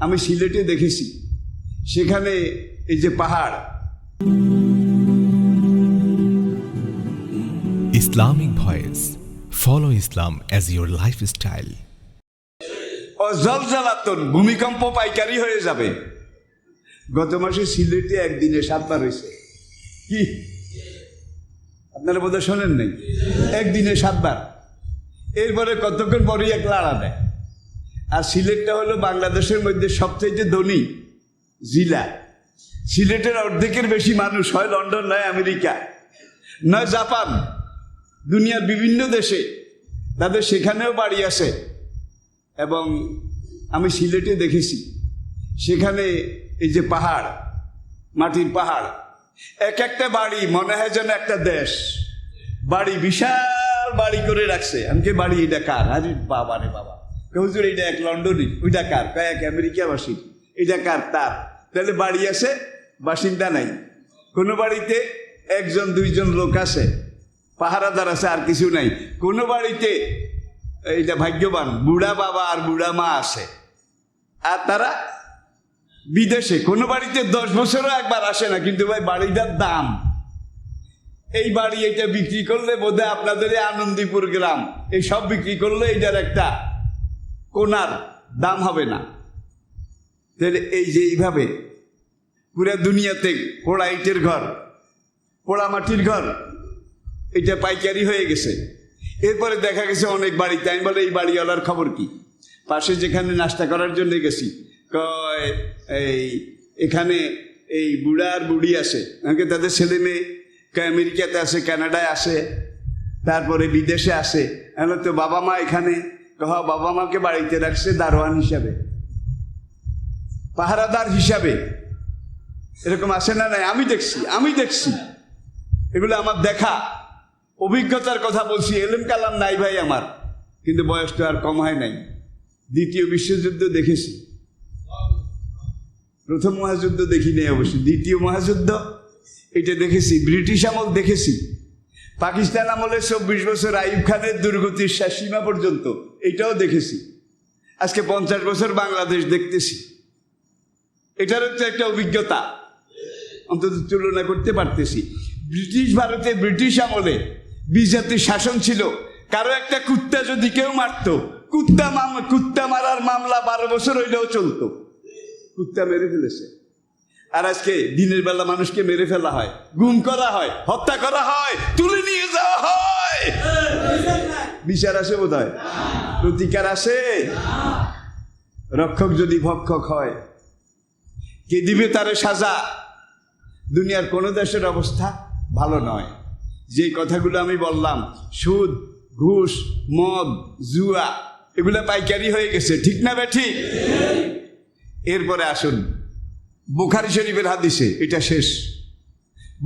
আমি সিলেটে দেখেছি, সেখানে এই যে পাহাড়, Islamic Voice. Follow Islam as your lifestyle. জলজালাতন, ভূমিকম্প পাইকারি হয়ে যাবে। গত মাসে সিলেটে একদিনে 7 বার হয়েছে। কি আপনারা বোধহয় শোনেন নাই? একদিনে 7 বার। এরপরে কতক্ষণ পরেই এক লাড়া দেয়। আর সিলেটটা হলো বাংলাদেশের মধ্যে সবচেয়ে ধনী জেলা। সিলেটের অর্ধেকের বেশি মানুষ হয় লন্ডন, নয় আমেরিকা, নয় জাপান, দুনিয়ার বিভিন্ন দেশে তাদের সেখানেও বাড়ি আছে। এবং আমি সিলেটে দেখেছি, সেখানে এই যে পাহাড়, মাটির পাহাড়, এক একটা বাড়ি মনে হয় যেন একটা দেশ। বাড়ি বিশাল বাড়ি করে রাখছে। আমাকে বাড়ি এটা কার? আরে বাবা রে বাবা, হুজুর এটা এক লন্ডনী, ওইটা কার? এক আমেরিকাবাসী, এটা কার? তার। তাহলে বাড়ি আছে, বাসিন্দা নাই। কোনো বাড়িতে 1-2জন লোক আছে, পাহারাদার আছে, আর কিছু নাই। কোনো বাড়িতে এইটা ভাগ্যবান বুড়া বাবা আর বুড়া মা আছে, আর তারা বিদেশে। কোনো বাড়িতে 10 বছরও একবার আসে না, কিন্তু ভাই বাড়িটার দাম। এই বাড়ি এটা বিক্রি করলে বোধহয় আপনাদের আনন্দীপুর গ্রাম এই সব বিক্রি করলে এটার একটা কোনার দাম হবে না। তাহলে এই যে এইভাবে পুরা দুনিয়াতে পোড়া ইটের ঘর, পোড়া মাটির ঘর, এটা পাইকারি হয়ে গেছে। এরপরে দেখা গেছে অনেক বাড়িতে, আমি বলে এই বাড়িওয়ালার খবর কি? পাশে যেখানে নাস্তা করার জন্য গেছি, কয় এখানে এই বুড়া আর বুড়ি আছে, আমাকে তাদের ছেলে মেয়ে আমেরিকাতে আছে, কানাডায় আছে, তারপরে বিদেশে আছে। এখন তো বাবা মা এখানে, বাবা মাকে বাড়িতে রাখছে দারোয়ান হিসাবে, পাহারাদার হিসাবে। এরকম আছে না? নাই? আমি দেখছি এগুলো আমার দেখা অভিজ্ঞতার কথা বলছি। এলেম কালাম নাই ভাই আমার, কিন্তু বয়সটা আর কম হয় নাই। 2য় বিশ্বযুদ্ধ দেখেছি, প্রথম মহাযুদ্ধ দেখিনি অবশ্যই, 2য় মহাযুদ্ধ এটা দেখেছি। ব্রিটিশ আমল দেখেছি, পাকিস্তান আমলে 24 বছর আইয়ুব খানের দুর্গতির শেষ সীমা পর্যন্ত, এটাও দেখেছি। আজকে 50 বছর বাংলাদেশ দেখতেছি। এটারও তো একটা অভিজ্ঞতা, অন্তত তুলনা করতে পারতেছি। ব্রিটিশ ভারতে ব্রিটিশ আমলে বিজাতির শাসন ছিল। কারো একটা কুত্তা যদি কেউ মারত, কুত্তা মারার মামলা 12 বছর হইলেও চলতো। কুত্তা মেরে ফেলেছে। আর আজকে দিনের বেলা মানুষকে মেরে ফেলা হয়, গুম করা হয়, হত্যা করা হয়, তুলে নিয়ে যাওয়া হয়। বিচার আসে বোধ হয়? প্রতিকার আসে? রক্ষক যদি ভক্ষক হয়, কে দিবে তারে সাজা? দুনিয়ার কোনো দেশের অবস্থা ভালো নয়। যে কথাগুলো আমি বললাম, সুদ, ঘুষ, মদ, জুয়া, এগুলো পাইকারি হয়ে গেছে, ঠিক না বেঠিক? এরপরে আসুন বুখারী শরীফের হাদিসে, এটা শেষ।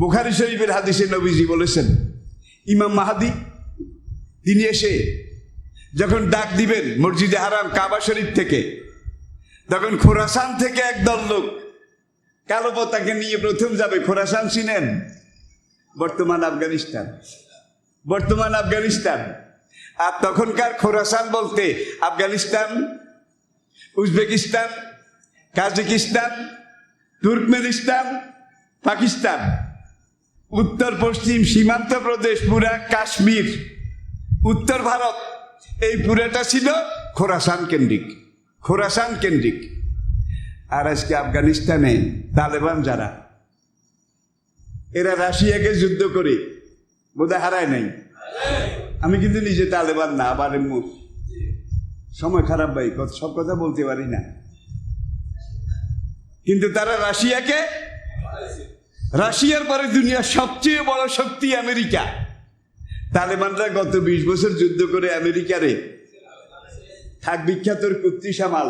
বুখারী শরীফের হাদিসে নবীজি বলেছেন, ইমাম মাহাদি তিনি এসে যখন ডাক দিবেন মসজিদে হারাম কাবা শরীফ থেকে, তখন খোরাসান থেকে একদল লোক কালো পতাকা নিয়ে প্রথম যাবে। খোরাসান চিনেন? বর্তমান আফগানিস্তান। আর তখনকার খোরাসান বলতে Afghanistan, Uzbekistan, Kazakhstan, Turkmenistan, Pakistan, উত্তর পশ্চিম সীমান্ত প্রদেশ, পুরা কাশ্মীর, উত্তর ভারত, এই পুরাটা ছিল খোরাসান কেন্দ্রিক। আর আজকে আফগানিস্তানে তালেবান যারা, এরা রাশিয়াকে যুদ্ধ করে বোধহয় হারায় নাই। আমি কিন্তু নিজে তালেবান না, আবার সময় খারাপ ভাই, সব কথা বলতে পারি না, কিন্তু তারা রাশিয়ার পরে দুনিয়ার সবচেয়ে বড় শক্তি আমেরিকা। তালেবানরা গত 20 বছর যুদ্ধ করে আমেরিকারে থাক বিখ্যাতর কুত্তি সামাল,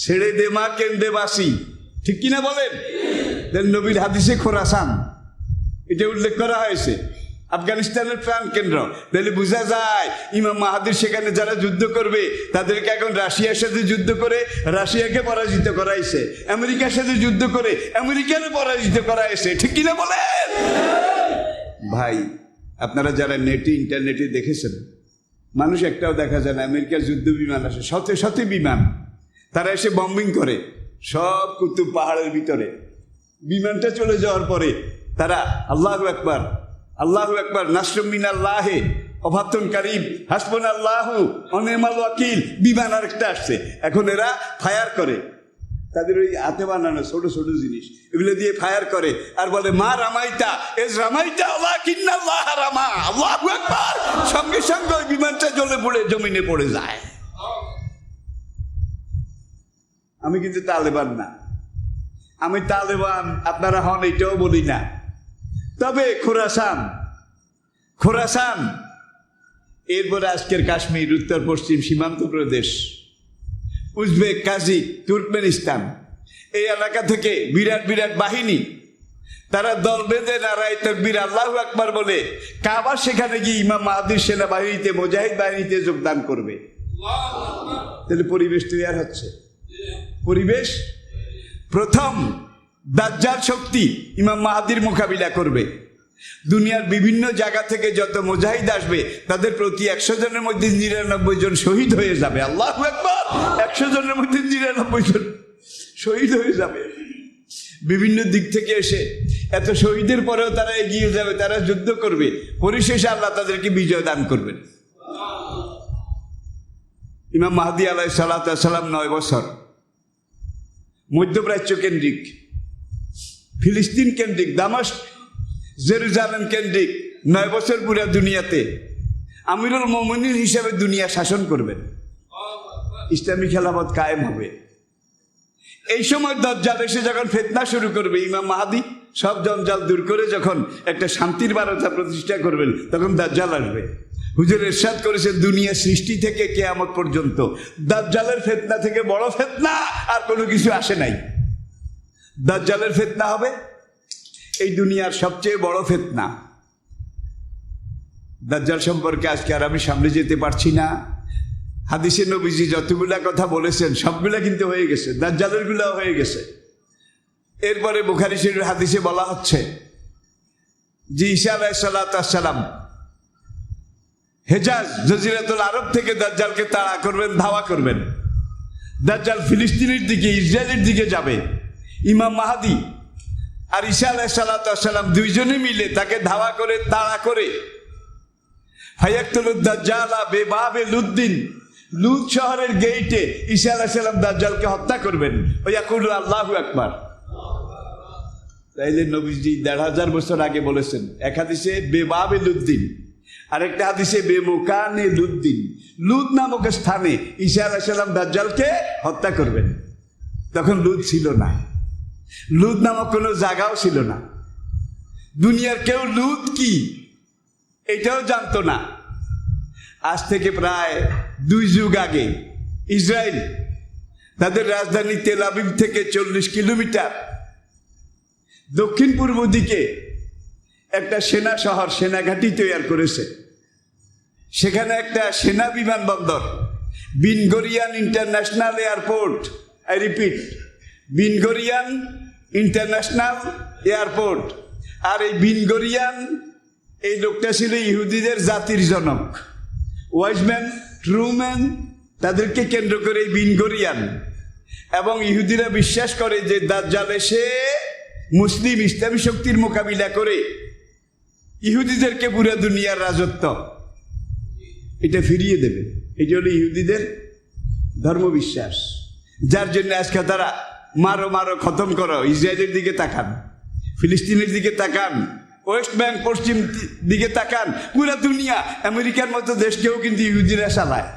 ছেড়ে দে মা কেন্দ্রে বাসি, ঠিক কিনা বলেন? নবীর হাদিসে খোরাসান এটা উল্লেখ করা হয়েছে, আফগানিস্তানের প্রাণ কেন্দ্র। তাহলে বোঝা যায় ইমাম মাহাদির সেখানে যারা যুদ্ধ করবে তাদেরকে এখন রাশিয়ার সাথে যুদ্ধ করে রাশিয়াকে পরাজিত করাইছে, আমেরিকার সাথে যুদ্ধ করে আমেরিকারে পরাজিত করাইছে, ঠিক কিনা বলেন? ভাই আপনারা যারা ইন্টারনেটে দেখেছেন, মানুষ একটাও দেখা যায় না। আমেরিকার যুদ্ধ বিমান আসে, শতে শতে বিমান, তারা এসে বম্বিং করে সব কুতুব পাহাড়ের ভিতরে। বিমানটা চলে যাওয়ার পরে তারা আল্লাহু আকবার, আল্লাহু আকবার, নাসরুম মিনাল্লাহি অভাত্তন কারিম, হাসবুনাল্লাহু ওয়া নি'মাল ওয়াকিল। বিমান আরেকটা আসছে, এখন এরা ফায়ার করে, তাদের ওই হাতে বানানো ছোট ছোট জিনিস এগুলো দিয়ে ফায়ার করে আর বলে মা রামাইতা এজ রামাইতা ওয়ালাকিন্নাল্লাহ রামা, আল্লাহু আকবার। সঙ্গে সঙ্গে ওই বিমানটা জ্বলে পড়ে জমিনে পড়ে যায়। আমি কিন্তু তালেবান না, আমি তালেবান আপনারা হন এটাও বলি না। তবে খোরাসান, খোরাসান, এরপরে আজকের কাশ্মীর, উত্তর পশ্চিম সীমান্ত প্রদেশ, উজবেক, কাজিক, তুর্কমেনিস্তান, এই এলাকা থেকে বিরাট বিরাট বাহিনী, তারা দল বেঁধে নারায় তাকবীর আল্লাহু আকবার বলে কাবা সেখানে গিয়ে ইমাম মাহদীর সেনাবাহিনীতে, মুজাহিদ বাহিনীতে যোগদান করবে। তাহলে পরিবেশ তৈরি হচ্ছে। পরিবেশ প্রথম দাজ্জাল শক্তি ইমাম মাহদীর মোকাবিলা করবে। দুনিয়ার বিভিন্ন জায়গা থেকে যত মুজাহিদ আসবে তাদের প্রতি 100 জনের মধ্যে 99 জন শহীদ হয়ে যাবে। আল্লাহু আকবার। 100 জনের মধ্যে 99 জন শহীদ হয়ে যাবে। বিভিন্ন দিক থেকে এসে এত শহীদের পরেও তারা এগিয়ে যাবে, তারা যুদ্ধ করবে, পরিশেষে আল্লাহ তাদেরকে বিজয় দান করবেন। ইমাম মাহদী আলাইহিস সালাম 9 বছর মধ্যপ্রাচ্য কেন্দ্রিক, ফিলিস্তিন কেন্দ্রিক, দামাস্ক, জেরুজালেম কেন্দ্রিক 9 বছর পুরা দুনিয়াতে আমিরুল মুমিনিন হিসেবে দুনিয়া শাসন করবেন। ইসলামী খেলাফত কায়েম হবে। এই সময় দাজ্জাল এসে যখন ফিতনা শুরু করবে, ইমাম মাহদী সব জঞ্জাল দূর করে যখন একটা শান্তির বার্তা প্রতিষ্ঠা করবেন, তখন দাজ্জাল আসবে। হুজুর ইরশাদ করেছেন দুনিয়া সৃষ্টি থেকে কিয়ামত পর্যন্ত দাজ্জালের ফিতনা থেকে বড় ফিতনা আর কোনো কিছু আসে নাই। দাজ্জালের ফিতনা হবে এই দুনিয়ার সবচেয়ে বড় ফিতনা। দাজ্জাল সম্পর্কে আজকে আর আমি সামনে যেতে পারছি না। হাদিসে নবীজি যতগুলা কথা বলেছেন সবগুলা কিন্তু হয়ে গেছে, দাজ্জালের গুলা হয়ে গেছে। এরপরে বুখারী শরীফের হাদিসে বলা হচ্ছে যে ঈসা আলাইহিস সালাম হেজাজ, জজিরাতুল আরব থেকে দাজ্জালকে তাড়া করবেন, ধাওয়া করবেন। দাজ্জাল ফিলিস্তিনের দিকে, ইসরায়েলের দিকে যাবে। ইমাম মাহদী আর ঈসা আলাইহিস সালাম দুইজনে মিলে তাকে ধাওয়া করে, তাড়া করে ফায়াকতুলুদ দাজ্জালা বিবাবে লুদ্দিন, লুদ শহরের গেইটে ঈসা আলাইহিস সালাম দাজ্জালকে হত্যা করবেন। ওয়াকুলু আল্লাহু আকবার। তাইলে নবীজি 1500 বছর আগে বলেছেন, এক হাদিসে বেবাবে লুদ্দিন, আরেকটা হাদিসে বেমুকানে লুদ্দিন, লুদ নামক স্থানে ঈসা আলাইহিস সালাম দাজ্জালকে হত্যা করবেন। তখন লুদ ছিল না, লুদ নামক কোনো জায়গাও ছিল না। দুনিয়ার কেউ লুদ কি এটাও জানতো না। আজ থেকে প্রায় 2 যুগ আগে ইসরায়েল তাদের রাজধানী তেল আবিব থেকে 40 কিলোমিটার দক্ষিণ পূর্ব দিকে একটা সেনা শহর, সেনাঘাঁটি তৈরি করেছে। সেখানে একটা সেনা বিমানবন্দর, Ben Gurion international airport, I repeat, Ben Gurion international airport. আর এই বিন গরিয়ান, এই লোকটা ছিল ইহুদিদের জাতির জনক, ওয়াইজম্যান, ট্রুম্যান, তাদেরকে কেন্দ্র করে এই বিন গরিয়ান। এবং ইহুদিরা বিশ্বাস করে যে দাজ্জাল এসে মুসলিম ইসলামী শক্তির মোকাবিলা করে ইহুদিদেরকে পুরো দুনিয়ার রাজত্ব এটা ফিরিয়ে দেবে। এটা হলো ইহুদিদের ধর্মবিশ্বাস, যার জন্য আজকে তারা মারো মারো, খতম করো। ইসরায়েলের দিকে তাকান, ফিলিস্তিনের দিকে তাকান, ওয়েস্ট ব্যাংক পশ্চিম দিকে তাকান, পুরা দুনিয়া, আমেরিকার মতো দেশকেও কিন্তু ইহুদিরা চালায়।